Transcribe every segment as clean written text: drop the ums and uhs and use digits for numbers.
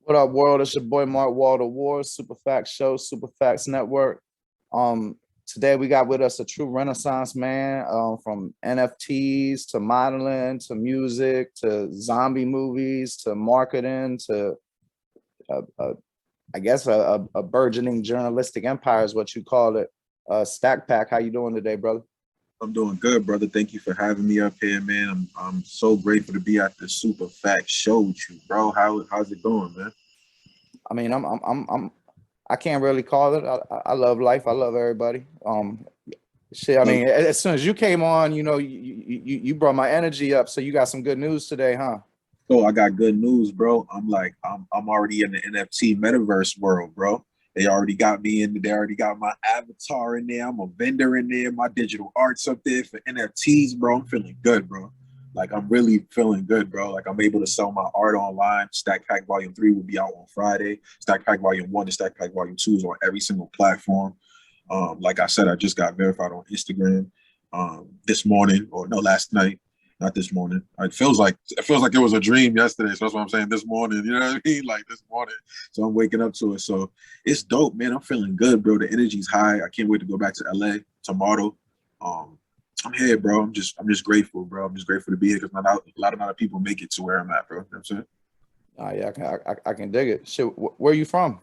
What up, world? It's your boy Mark Walter Ward, Super Facts Show, Super Facts Network. Today we got with us a true Renaissance man, from NFTs to modeling to music to zombie movies to marketing to, uh, uh, I guess, a burgeoning journalistic empire is what you call it. Stack Pack, how you doing today, brother? I'm doing good, brother. Thank you for having me up here, man. I'm so grateful to be at the Super Fact Show with you, bro. How's it going, man? I mean, I can't really call it. I love life. I love everybody. Shit, I Love- mean, as soon as you came on, you brought my energy up. So you got some good news today, huh? So I got good news, bro. I'm already in the NFT metaverse world, bro. They already got me in. They already got my avatar in there. I'm a vendor in there. My digital art's up there for NFTs, bro. I'm feeling good, bro. Like I'm really feeling good, bro. Like I'm able to sell my art online. Stack Pack Volume 3 will be out on Friday. Stack Pack Volume 1 and Stack Pack Volume 2 is on every single platform. Like I said, I just got verified on Instagram this morning, or no, last night. Not this morning. It feels like it was a dream yesterday. So that's what I'm saying. This morning, you know what I mean? Like this morning. So I'm waking up to it. So it's dope, man. I'm feeling good, bro. The energy's high. I can't wait to go back to LA tomorrow. Um, I'm here, bro. I'm just grateful, bro. I'm just grateful to be here because not a lot of people make it to where I'm at, bro. You know what I'm saying? Oh yeah, I can dig it. Shit, where are you from?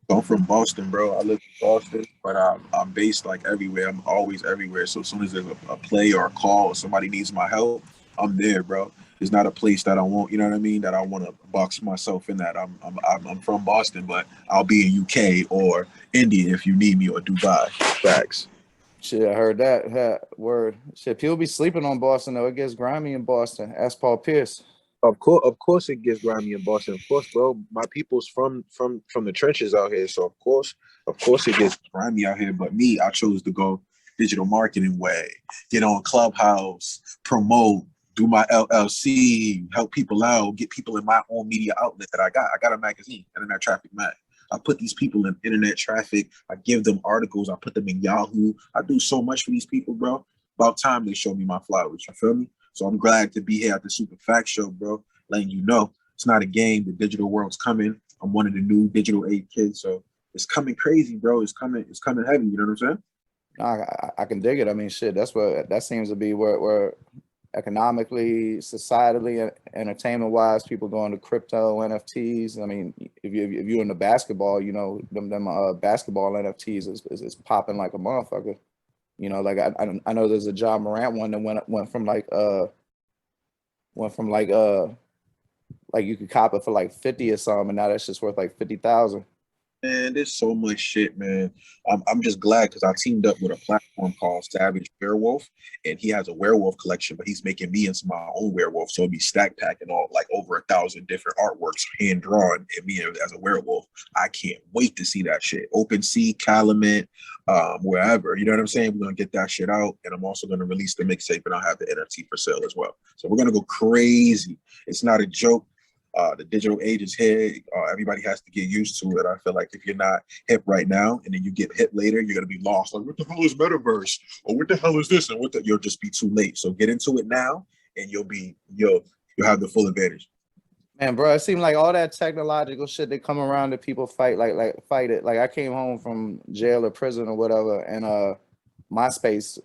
So I'm from Boston, bro. I live in Boston, but I'm based like everywhere. I'm always everywhere. So as soon as there's a play or a call or somebody needs my help, I'm there, bro. It's not a place that I want, you know what I mean? That I want to box myself in. That I'm from Boston, but I'll be in UK or India if you need me, or Dubai. Facts. Shit, I heard that. Word. Shit, people be sleeping on Boston though. It gets grimy in Boston. Ask Paul Pierce. Of course, it gets grimy in Boston. Of course, bro. My people's from the trenches out here, so of course, it gets grimy out here. But me, I chose to go digital marketing way. Get on Clubhouse, promote, do my LLC, help people out, get people in my own media outlet that I got. I got a magazine, Internet Traffic Mag. I put these people in internet traffic. I give them articles. I put them in Yahoo. I do so much for these people, bro. About time they show me my flowers. You feel me? So I'm glad to be here at the Super Fact Show, bro. Letting you know it's not a game. The digital world's coming. I'm one of the new digital age kids, so it's coming crazy, bro. It's coming. It's coming heavy. You know what I'm saying? I can dig it. I mean, shit, that's what that seems to be where economically, societally, entertainment wise, people going to crypto NFTs. I mean, if you're in the basketball, them basketball NFTs is popping like a motherfucker. Like I know there's a John Morant one that went from like you could cop it for like 50 or something, and now that's just worth like 50,000. Man, there's so much shit, man. I'm just glad because I teamed up with a platform called Savage Werewolf, and he has a werewolf collection, but he's making me into my own werewolf. So it'll be stack pack and all, like over 1,000 different artworks, hand drawn, and me as a werewolf. I can't wait to see that shit. OpenSea, Calumet, wherever. You know what I'm saying? We're gonna get that shit out, and I'm also gonna release the mixtape, and I'll have the NFT for sale as well. So we're gonna go crazy. It's not a joke. The digital age is here. Everybody has to get used to it. I feel like if you're not hip right now and then you get hip later, you're gonna be lost. Like, what the hell is metaverse? Or what the hell is this? And you'll just be too late. So get into it now, and you'll have the full advantage. Man, bro, it seemed like all that technological shit that come around that people fight, like fight it. Like I came home from jail or prison or whatever, and MySpace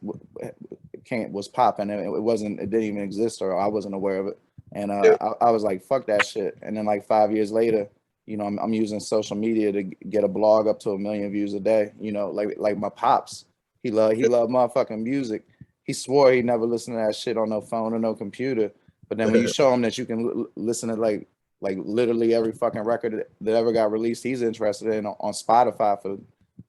can't was popping. And it didn't even exist, or I wasn't aware of it. And Yeah. I was like, fuck that shit. And then like 5 years later, I'm using social media to get a blog up to 1 million views a day. Like my pops, he loved motherfucking music. He swore he never listened to that shit on no phone or no computer. But then when you show him that you can listen to like literally every fucking record that ever got released, he's interested in on Spotify for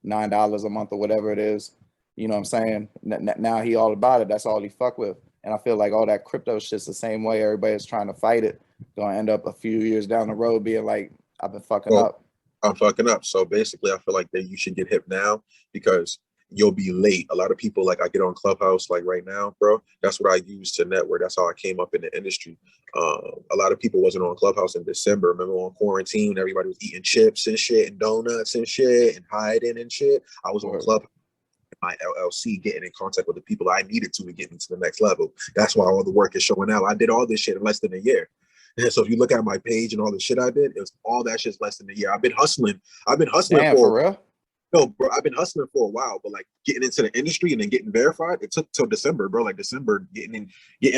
$9 a month or whatever it is. You know what I'm saying? Now he all about it. That's all he fuck with. And I feel like all that crypto shit's the same way. Everybody's trying to fight it. Gonna end up a few years down the road being like, I've been fucking Well, up. I'm fucking up. So basically, I feel like that you should get hip now because you'll be late. A lot of people, like I get on Clubhouse like right now, bro. That's what I use to network. That's how I came up in the industry. A lot of people wasn't on Clubhouse in December. Remember on quarantine, everybody was eating chips and shit and donuts and shit and hiding and shit. I was on Or Clubhouse, my LLC, getting in contact with the people I needed to get me to the next level. That's why all the work is showing out. I did all this shit in less than a year. And so if you look at my page and all the shit I did, it was all that shit's less than a year. I've been hustling. Damn, For for real? no, bro. I've been hustling for a while, but like getting into the industry and then getting verified, it took till December, bro. Like December, getting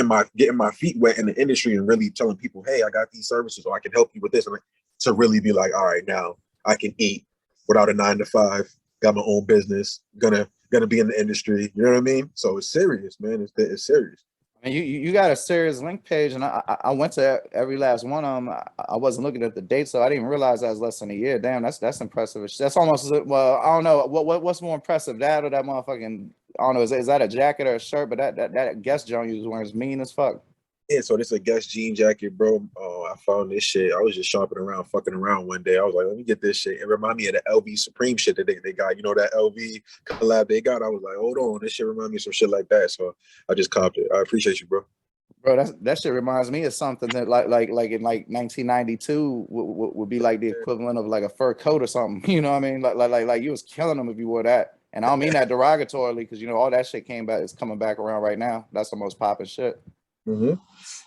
my feet wet in the industry and really telling people, hey, I got these services, or I can help you with this, and like, to really be like, all right, now I can eat without a 9 to 5. Got my own business. Gonna be in the industry. You know what I mean? So it's serious, man. It's serious. And you got a serious link page, and I went to every last one of them. I wasn't looking at the date, so I didn't realize that was less than a year. Damn, that's impressive. That's almost, well, I don't know what's more impressive, that or that motherfucking, I don't know, is that a jacket or a shirt? But that guest Joan you was wearing is mean as fuck. Yeah, so this is a Guess jean jacket, bro. I found this shit. I was just shopping around, fucking around one day. I was like, let me get this shit. It reminded me of the LV Supreme shit that they got. You know, that LV collab they got? I was like, hold on, this shit remind me of some shit like that. So I just copped it. I appreciate you, bro. Bro, that shit reminds me of something that like in like 1992 would be like the equivalent of like a fur coat or something. You know what I mean? Like you was killing them if you wore that. And I don't mean that derogatorily, because you know all that shit came back. It's coming back around right now. That's the most popping shit. Mm-hmm.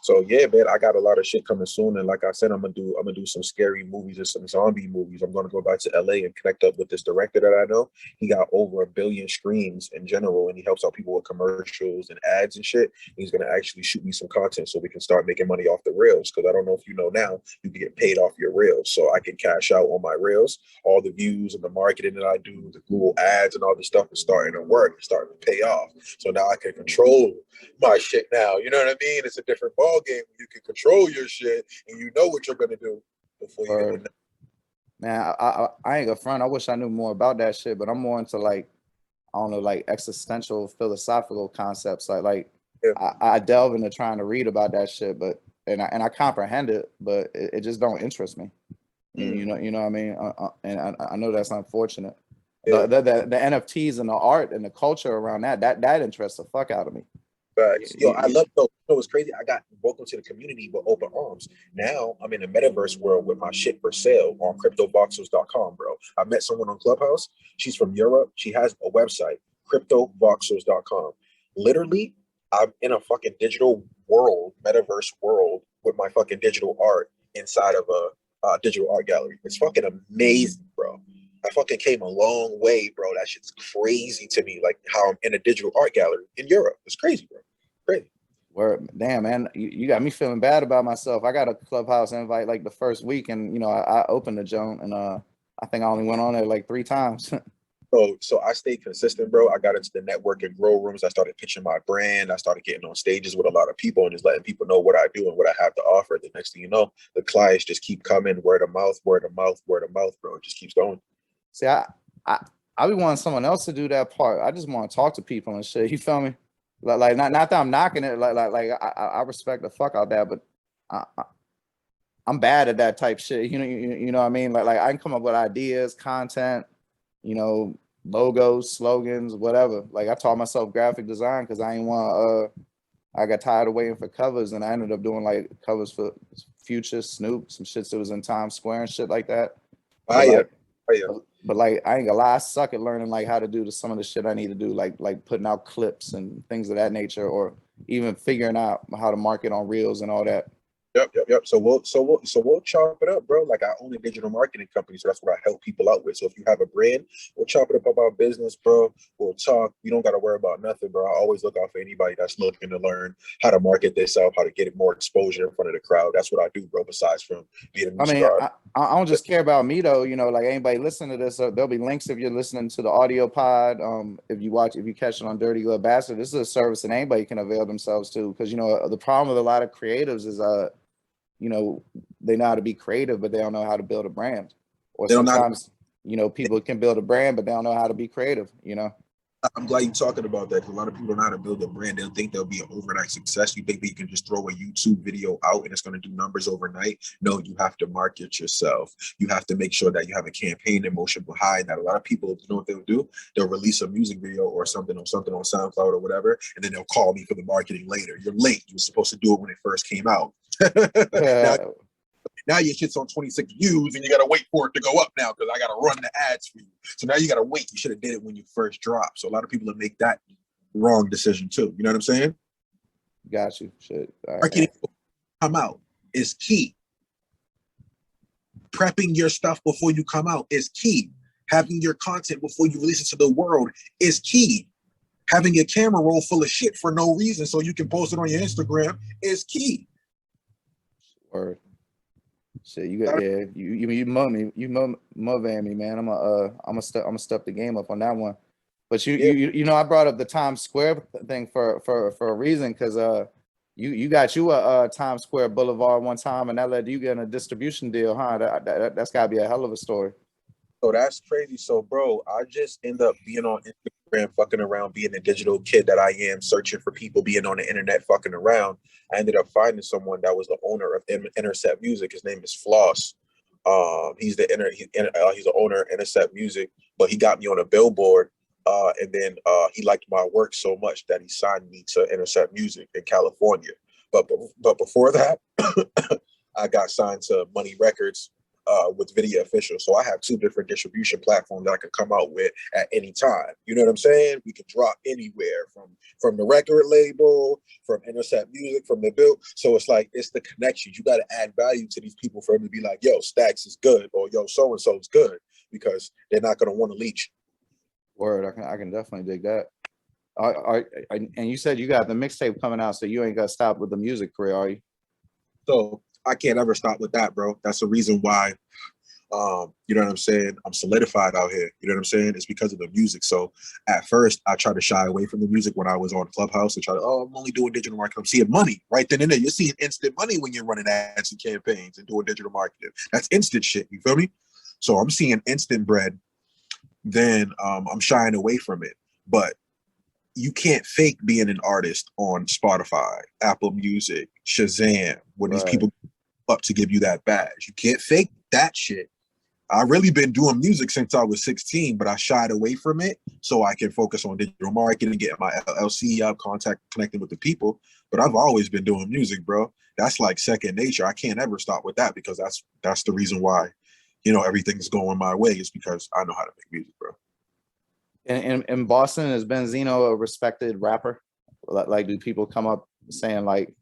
So yeah, man, I got a lot of shit coming soon, and like I said, I'm gonna do some scary movies and some zombie movies. I'm gonna go back to LA and connect up with this director that I know. He got over 1 billion screens in general, and he helps out people with commercials and ads and shit. He's gonna actually shoot me some content so we can start making money off the reels. Because I don't know if you know now, you can get paid off your reels, so I can cash out on my reels. All the views and the marketing that I do, the Google ads and all this stuff is starting to work. It's starting to pay off. So now I can control my shit now. You know what I mean? It's a different ball game. You can control your shit and you know what you're gonna do before you get the. Man, I ain't gonna front. I wish I knew more about that shit, but I'm more into like, I don't know, like existential philosophical concepts. Yeah. I delve into trying to read about that shit, but and I comprehend it, but it just don't interest me. You know what I mean? And I know that's unfortunate. Yeah. The NFTs and the art and the culture around that interests the fuck out of me. Facts. Yo, I love though. You know what's crazy? I got welcome to the community with open arms. Now I'm in the metaverse world with my shit for sale on cryptovoxels.com, bro. I met someone on Clubhouse. She's from Europe. She has a website, cryptovoxels.com. Literally, I'm in a fucking digital world, metaverse world with my fucking digital art inside of a digital art gallery. It's fucking amazing, bro. I fucking came a long way, bro. That shit's crazy to me. Like how I'm in a digital art gallery in Europe. It's crazy, bro. Crazy. Word, damn, man, you got me feeling bad about myself. I got a Clubhouse invite like the first week, and you know I opened the joint, and I think I only went on there like 3 times. So I stayed consistent, bro. I got into the network and grow rooms. I started pitching my brand. I started getting on stages with a lot of people and just letting people know what I do and what I have to offer. The next thing you know, the clients just keep coming, word of mouth, word of mouth, word of mouth, bro. It just keeps going. See, I be wanting someone else to do that part. I just want to talk to people and shit. You feel me? Like not that I'm knocking it. Like I respect the fuck out that, but I'm bad at that type shit. You know what I mean? Like I can come up with ideas, content, you know, logos, slogans, whatever. Like I taught myself graphic design because I ain't want I got tired of waiting for covers, and I ended up doing like covers for Future, Snoop, some shits that was in Times Square and shit like that. But like I ain't gonna lie, I suck at learning like how to do some of the shit I need to do, like putting out clips and things of that nature, or even figuring out how to market on reels and all that. Yep. So we'll chop it up, bro. Like I own a digital marketing company, so that's what I help people out with. So if you have a brand, we'll chop it up about business, bro. We'll talk. You don't got to worry about nothing, bro. I always look out for anybody that's looking to learn how to market themselves, how to get more exposure in front of the crowd. That's what I do, bro. Besides from being a new star. I don't just care about me though. You know, like anybody listening to this, there'll be links if you're listening to the audio pod. If you catch it on Dirty Good Bastard, this is a service that anybody can avail themselves to. Because you know the problem with a lot of creatives is you know, they know how to be creative, but they don't know how to build a brand. Or sometimes, you know, people can build a brand, but they don't know how to be creative, you know? I'm glad you're talking about that because a lot of people don't know how to build a brand. They'll think they'll be an overnight success. You think that you can just throw a YouTube video out and it's going to do numbers overnight. No, you have to market yourself. You have to make sure that you have a campaign in motion behind that. A lot of people, you know what they'll do? They'll release a music video or something on SoundCloud or whatever, and then they'll call me for the marketing later. You're late. You were supposed to do it when it first came out. Now your shit's on 26 views and you got to wait for it to go up now because I got to run the ads for you. So now you got to wait. You should have did it when you first dropped. So a lot of people will make that wrong decision too. You know what I'm saying? Got you. Shit. Marketing come out. is key. Prepping your stuff before you come out is key. Having your content before you release it to the world is key. Having your camera roll full of shit for no reason so you can post it on your Instagram is key. Word. Shit, you got you motivating me, man. I'm gonna step the game up on that one. But you know, I brought up the Times Square thing for a reason, because you got a Times Square Boulevard one time, and that led to you getting a distribution deal, huh? That's gotta be a hell of a story. So that's crazy. So, bro, I just end up being on Instagram, fucking around, being the digital kid that I am, searching for people, being on the internet, fucking around. I ended up finding someone that was the owner of Intercept Music. His name is Floss. He's the owner of Intercept Music, but he got me on a billboard. And then he liked my work so much that he signed me to Intercept Music in California. But before that, I got signed to Money Records with Video Official. So I have 2 different distribution platforms that I can come out with at any time. You know what I'm saying? We can drop anywhere, from the record label, from Intercept Music, from the bill. So it's like, it's the connections. You got to add value to these people for them to be like, yo, Stacks is good, or yo, so-and-so is good, because they're not going to want to leech. Word, I can definitely dig that. And you said you got the mixtape coming out, so you ain't got to stop with the music career, are you? So I can't ever stop with that, bro. That's the reason why, you know what I'm saying, I'm solidified out here. You know what I'm saying? It's because of the music. So at first, I tried to shy away from the music when I was on Clubhouse and try to, I'm only doing digital marketing. I'm seeing money right then and there. You're seeing instant money when you're running ads and campaigns and doing digital marketing. That's instant shit. You feel me? So I'm seeing instant bread. Then I'm shying away from it. But you can't fake being an artist on Spotify, Apple Music, Shazam, when these people up to give you that badge. You can't fake that shit. I've really been doing music since I was 16, but I shied away from it so I can focus on digital marketing, getting my LLC up, connecting with the people. But I've always been doing music, bro. That's like second nature. I can't ever stop with that, because that's the reason why, you know, everything's going my way, is because I know how to make music, bro. In Boston, is Benzino a respected rapper? Like, do people come up saying, like,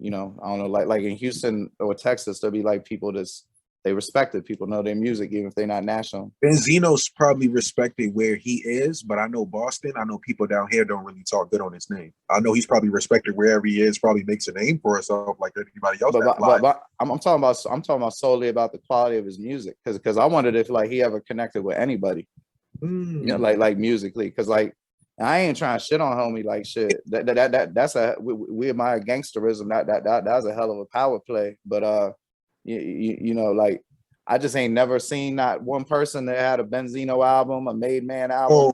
you know, I don't know, like in Houston or Texas, there'll be like people they respect it. People know their music, even if they're not national. Benzino's probably respected where he is, but I know Boston, I know people down here don't really talk good on his name. I know he's probably respected wherever he is, probably makes a name for himself like anybody else. But I'm talking about solely about the quality of his music, because I wondered if like he ever connected with anybody, you know, like musically, because like I ain't trying to shit on homie, like shit. That's we admire gangsterism. That was a hell of a power play, but you know, like I just ain't never seen not one person that had a Benzino album, a Made Man album.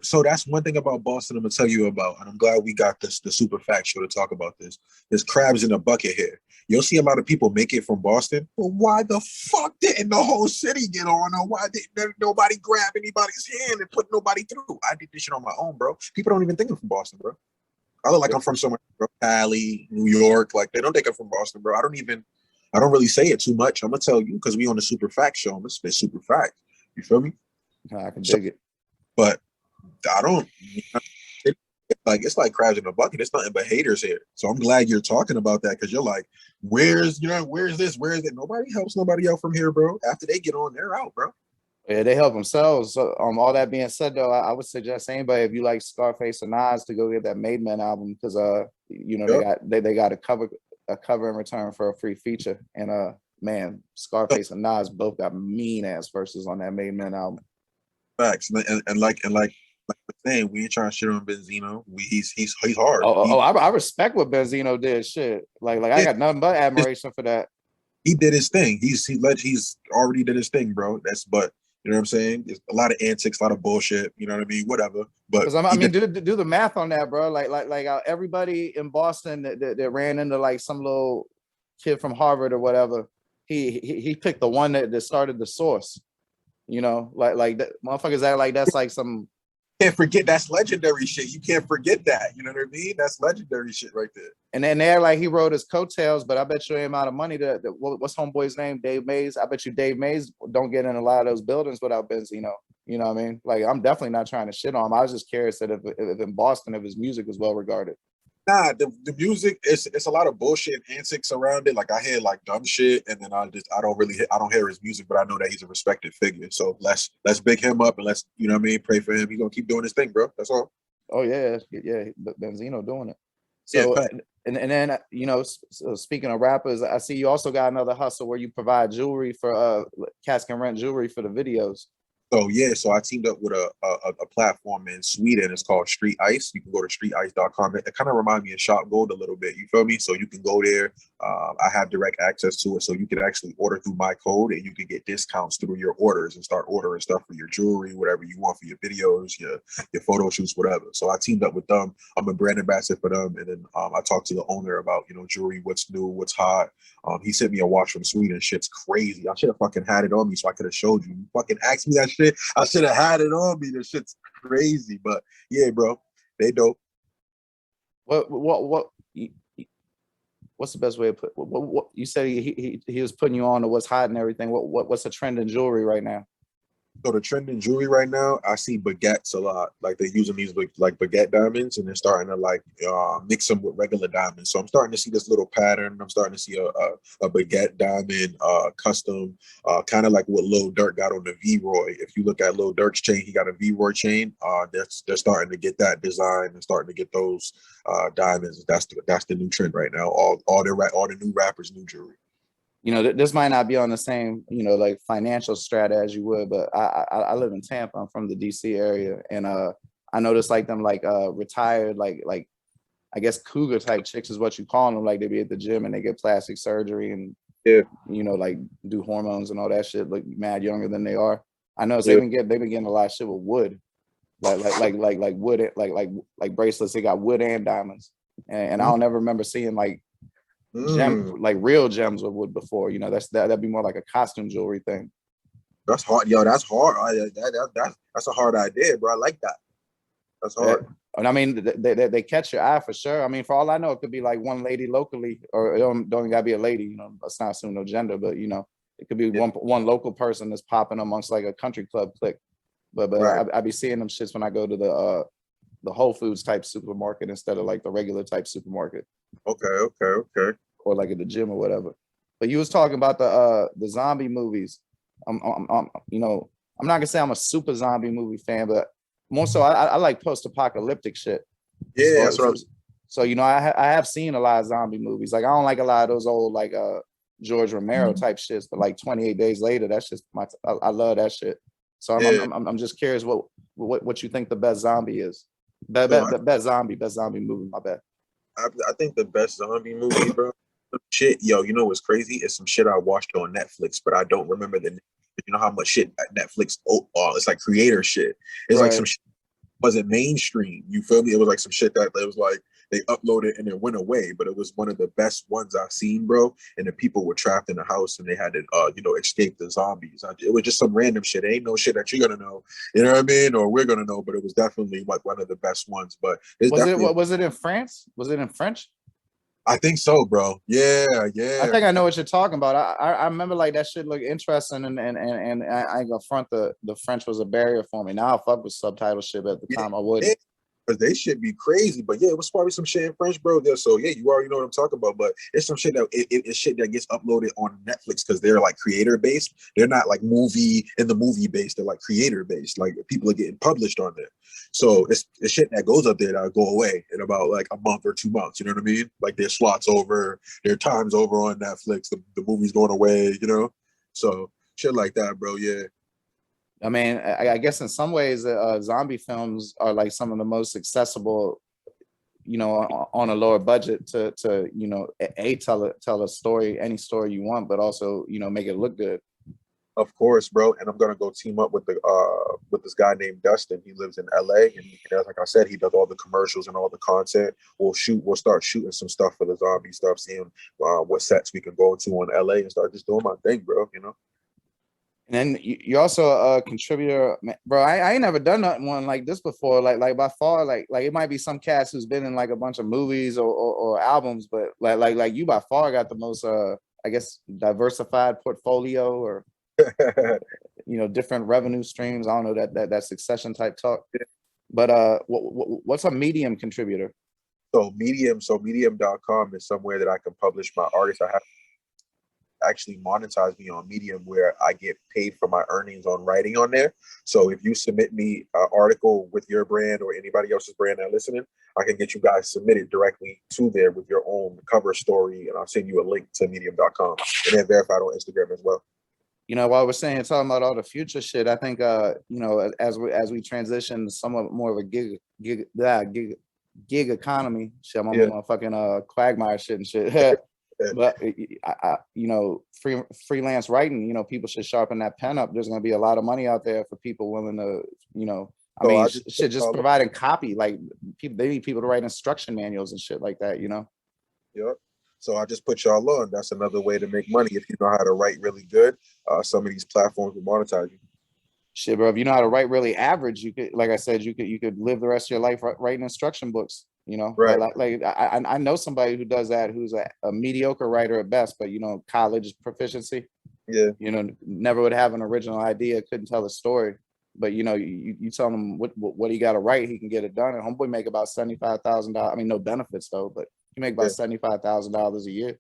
So that's one thing about Boston I'm gonna tell you about, and I'm glad we got the super fact show to talk about this. There's crabs in a bucket here. You'll see a lot of people make it from Boston, but why the fuck didn't the whole city get on? Or why didn't nobody grab anybody's hand and put nobody through? I did this shit on my own, bro. People don't even think I'm from Boston, bro. I look like I'm from somewhere, bro. Cali, New York. Like, they don't think I'm from Boston, bro. I don't really say it too much. I'm gonna tell you, because we on the super fact show. I'm gonna spit super fact. You feel me? I can dig it. But I don't, it's like crabs in a bucket. It's nothing but haters here. So I'm glad you're talking about that, because you're like, where's this? Where is it? Nobody helps nobody out from here, bro. After they get on, they're out, bro. Yeah, they help themselves. So, all that being said, though, I would suggest anybody, if you like Scarface or Nas, to go get that Made Man album, because you know, they got a cover in return for a free feature, and man, Scarface and Nas both got mean ass verses on that Made Man album. Facts, and like saying, we ain't trying to shit on Benzino. He's hard. I respect what Benzino did. Shit, like I got nothing but admiration for that. He did his thing. He's already did his thing, bro. But you know what I'm saying? There's a lot of antics, a lot of bullshit. You know what I mean? Whatever. But I mean, do the math on that, bro. Like everybody in Boston that ran into like some little kid from Harvard or whatever, he picked the one that started the source. You know, like that motherfuckers act like that's like some. Can't forget, that's legendary shit. You can't forget that. You know what I mean? That's legendary shit right there. And then they're like, he wrote his coattails, but I bet you the amount of money what's homeboy's name? Dave Mays. I bet you Dave Mays don't get in a lot of those buildings without Benzino. You know what I mean? Like, I'm definitely not trying to shit on him. I was just curious that if in Boston, if his music was well regarded. Nah, the music it's a lot of bullshit and antics around it. Like I hear like dumb shit, and then I don't really I don't hear his music, but I know that he's a respected figure. So let's big him up and let's you know what I mean, pray for him. He's gonna keep doing his thing, bro. That's all. Oh yeah, yeah, Benzino doing it. Yeah, So fact. and then so speaking of rappers, I see you also got another hustle where you provide jewelry for cats can rent jewelry for the videos. So yeah, so I teamed up with a platform in Sweden. It's called Street Ice. You can go to streetice.com. It kind of reminds me of Shop Gold a little bit. You feel me? So you can go there. I have direct access to it, so you can actually order through my code, and you can get discounts through your orders and start ordering stuff for your jewelry, whatever you want for your videos, your photo shoots, whatever. So I teamed up with them. I'm a brand ambassador for them, and then I talked to the owner about jewelry, what's new, what's hot. He sent me a watch from Sweden. Shit's crazy. I should have fucking had it on me so I could have showed you. You fucking asked me that shit. I should have had it on me. This shit's crazy. But yeah, bro, they dope. What what's the best way to put what you said he was putting you on to what's hot and everything. What's the trend in jewelry right now? So the trend in jewelry right now, I see baguettes a lot. Like they're using these like baguette diamonds, and they're starting to like mix them with regular diamonds. So I'm starting to see this little pattern. I'm starting to see a baguette diamond custom, kind of like what Lil Durk got on the V-Roy. If you look at Lil Durk's chain, he got a V-Roy chain. They're starting to get that design and starting to get those diamonds. That's the new trend right now. All the new rappers, new jewelry. This might not be on the same, like financial strata as you would, but I live in Tampa. I'm from the DC area, and I noticed like them like retired like I guess cougar type chicks is what you call them. Like they be at the gym and they get plastic surgery and Yeah, like do hormones and all that shit. Look mad younger than they are. I know yeah. they've been getting a lot of shit with wood, like wood like bracelets. They got wood and diamonds, and I don't ever remember seeing like gem like real gems of wood before. That'd be more like a costume jewelry thing. That's hard, yo. That's hard. That's a hard idea, bro. I like that. That's Yeah. hard. And I mean, they catch your eye for sure. I mean, for all I know, it could be like one lady locally, or it don't gotta be a lady. Let's not assume no gender, but it could be Yeah. one local person that's popping amongst like a country club clique. But Right. I be seeing them shits when I go to the Whole Foods type supermarket instead of like the regular type supermarket, Okay. Okay. Okay. or like at the gym or whatever. But you was talking about the zombie movies. I'm not gonna say I'm a super zombie movie fan, but more so I like post-apocalyptic shit. Yeah, So that's what I have seen a lot of zombie movies. Like I don't like a lot of those old like George Romero I'm. type shits, but like 28 Days Later, that's just I love that shit. So Yeah. I'm just curious what you think the best zombie is. So Best zombie movie. My bad. I think the best zombie movie, bro. Shit, yo, you know what's crazy? It's some shit I watched on Netflix, but I don't remember the name. You know how much shit at Netflix? Oh, it's like creator shit. It's like some Right. shit wasn't mainstream. You feel me? It was like some shit that it was like they uploaded and it went away, but it was one of the best ones I've seen, bro. And the people were trapped in the house and they had to, escape the zombies. It was just some random shit. It ain't no shit that you're gonna know, you know what I mean, or we're gonna know. But it was definitely like one of the best ones. But it's definitely, Was it in France? Was it in French? I think so, bro. Yeah, I yeah. think I know what you're talking about. I remember like that shit looked interesting, and I ain't gonna front the French was a barrier for me. Now I fuck with subtitle shit, but at the Yeah, time I yeah, wouldn't. because they should be crazy. But yeah, it was probably some shit in French, bro. There, so yeah, you already know what I'm talking about. But it's some shit that it's shit that gets uploaded on Netflix because they're like creator based. They're not like movie based. They're like creator based. Like people are getting published on there. So it's shit that goes up there that'll go away in about like a month or 2 months. You know what I mean? Like their slots over, their time's over on Netflix. The movie's going away. So shit like that, bro. Yeah. I mean, I guess in some ways, zombie films are like some of the most accessible, on a lower budget to tell a story, any story you want, but also make it look good. Of course, bro. And I'm gonna go team up with this guy named Dustin. He lives in LA, and like I said, he does all the commercials and all the content. We'll start shooting some stuff for the zombie stuff, seeing what sets we can go into in LA, and start just doing my thing, bro. And then you're also a contributor, bro. I ain't never done nothing one like this before. Like by far, like it might be some cast who's been in like a bunch of movies or albums, but like you by far got the most I guess diversified portfolio or different revenue streams. I don't know that succession type talk. But what's a medium contributor? So medium.com is somewhere that I can publish my artists. I have actually monetize me on Medium where I get paid for my earnings on writing on there. So if you submit me an article with your brand or anybody else's brand that listening, I can get you guys submitted directly to there with your own cover story, and I'll send you a link to medium.com and then verified on Instagram as well. You know, while we're saying talking about all the future shit, I think you know, as we transition to somewhat more of a gig economy, shit, I'm on Yeah. my fucking Quagmire shit and shit. But you know, freelance writing, you know, people should sharpen that pen up. There's gonna be a lot of money out there for people willing to, you know, I So mean, I just shit, just providing copy, like people, they need people to write instruction manuals and shit like that, you know. yeah. So I just put y'all on. That's another way to make money if you know how to write really good. Some of these platforms will monetize you. Shit, bro, if you know how to write really average, you could, like I said, you could live the rest of your life writing instruction books, you know. Right. Like I know somebody who does that, who's a mediocre writer at best, but you know, college proficiency. Yeah. You know, never would have an original idea, couldn't tell a story. But you know, you tell him what he got to write, he can get it done. And homeboy make about $75,000. I mean, no benefits though, but he make about $75,000 a year.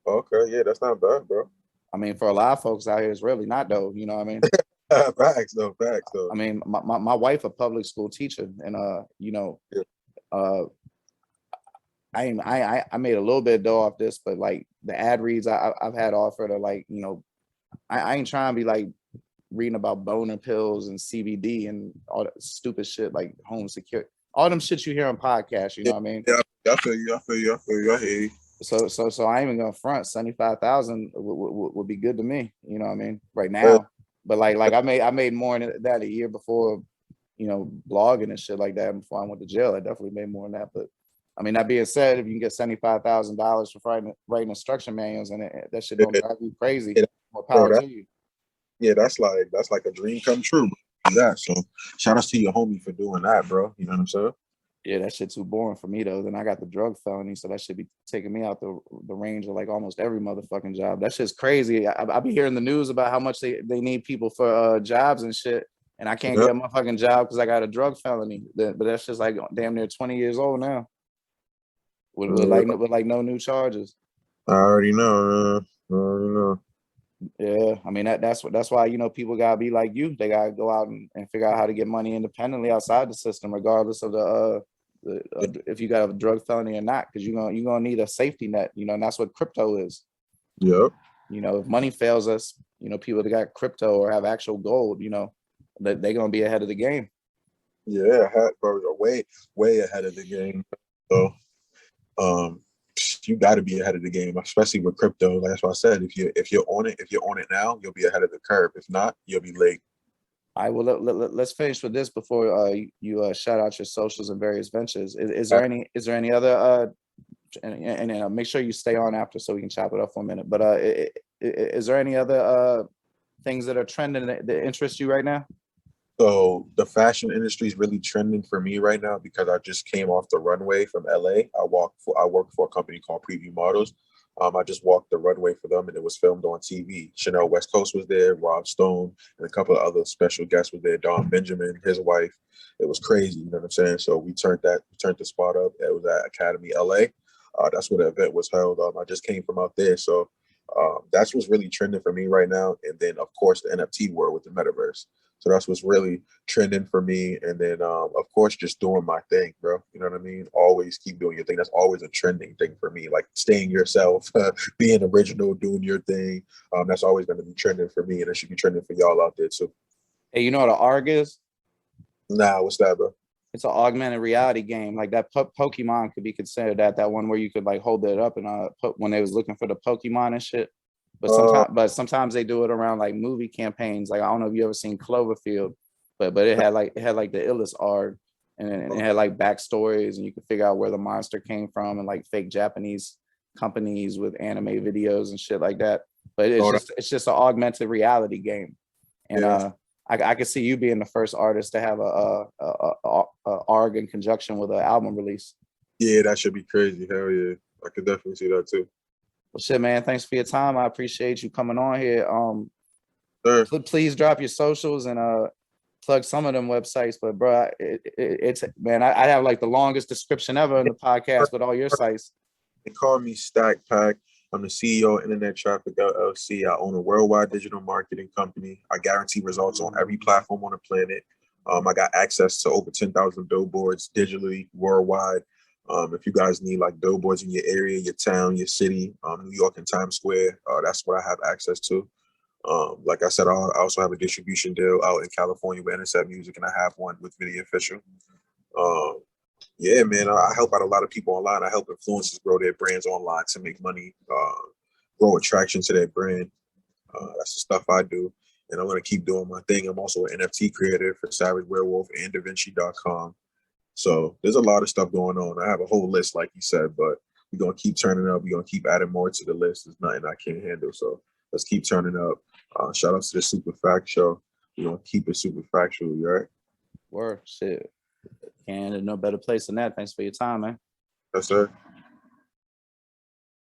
Okay. Yeah, that's not bad, bro. I mean, for a lot of folks out here, it's really not though. You know what I mean? Facts though. Facts though. I mean, my wife a public school teacher, and you know, Yeah. I made a little bit of dough off this, but like the ad reads I've had offered are like, you know, I ain't trying to be like reading about boner pills and CBD and all that stupid shit like home security, all them shit you hear on podcasts. You know what I mean? Yeah, I feel you. I hear you. So I ain't even gonna front. 75,000 would be good to me. You know what I mean? Right now, but like I made more than that a year before, you know, blogging and shit like that. Before I went to jail, I definitely made more than that. But I mean, that being said, if you can get $75,000 for writing instruction manuals, and that shit don't drive you crazy, more power to you. Yeah, that's like a dream come true. That so shout out to your homie for doing that, bro. You know what I'm saying? Yeah, that shit too boring for me though. Then I got the drug felony, so that should be taking me out the range of like almost every motherfucking job. That shit's crazy. I be hearing the news about how much they need people for jobs and shit, and I can't get a motherfucking job because I got a drug felony. But that's just like damn near 20 years old now, with like no new charges. I already know. I already know. Yeah, I mean that's why, you know, people gotta be like you. They gotta go out and figure out how to get money independently outside the system, regardless of if you got a drug felony or not, because you're gonna need a safety net, you know, and that's what crypto is. Yep. You know, if money fails us, you know, people that got crypto or have actual gold, you know, that they're gonna be ahead of the game. Yeah, bro, way ahead of the game. So, you got to be ahead of the game, especially with crypto. Like that's what I said. If you're on it now, you'll be ahead of the curve. If not, you'll be late. I will let's finish with this before you shout out your socials and various ventures. Is there any other and make sure you stay on after so we can chop it up for a minute. But is there any other things that are trending that interest you right now? So the fashion industry is really trending for me right now because I just came off the runway from LA. I worked for a company called Preview Models. I just walked the runway for them, and it was filmed on TV. Chanel West Coast was there, Rob Stone, and a couple of other special guests was there. Don Benjamin, his wife. It was crazy, you know what I'm saying? So we turned the spot up. It was at Academy LA. That's where the event was held. I just came from out there, so that's what's really trending for me right now. And then, of course, the NFT world with the metaverse. So that's what's really trending for me. And then, of course, just doing my thing, bro. You know what I mean? Always keep doing your thing. That's always a trending thing for me. Like staying yourself, being original, doing your thing. That's always going to be trending for me. And it should be trending for y'all out there too. Hey, you know what an ARG is? Nah, what's that, bro? It's an augmented reality game. Like that Pokemon could be considered that one where you could like hold it up and put when they was looking for the Pokemon and shit. But sometimes they do it around like movie campaigns. Like I don't know if you ever seen Cloverfield, but it had like the illest art, and it had like backstories, and you could figure out where the monster came from, and like fake Japanese companies with anime videos and shit like that. But it's just an augmented reality game, and I could see you being the first artist to have a ARG in conjunction with an album release. Yeah, that should be crazy. Hell yeah, I could definitely see that too. Well, shit, man. Thanks for your time. I appreciate you coming on here. Sure. Please drop your socials and plug some of them websites, but bro, it's man, I have like the longest description ever in the podcast with all your sites. They call me Stack Pack. I'm the CEO of Internet Traffic LLC. I own a worldwide digital marketing company. I guarantee results on every platform on the planet. I got access to over 10,000 billboards digitally worldwide. If you guys need like billboards in your area, your town, your city, New York and Times Square, that's what I have access to. Like I said, I also have a distribution deal out in California with Intercept Music, and I have one with Video Official. Yeah, man, I help out a lot of people online. I help influencers grow their brands online to make money, grow attraction to their brand. That's the stuff I do. And I'm going to keep doing my thing. I'm also an NFT creator for Savage Werewolf and DaVinci.com. So there's a lot of stuff going on. I have a whole list, like you said, but we're going to keep turning up. We're going to keep adding more to the list. There's nothing I can't handle. So let's keep turning up. Shout out to the Super Fact Show. We're going to keep it super factual, right? Word, shit. And no better place than that. Thanks for your time, man. Yes, sir.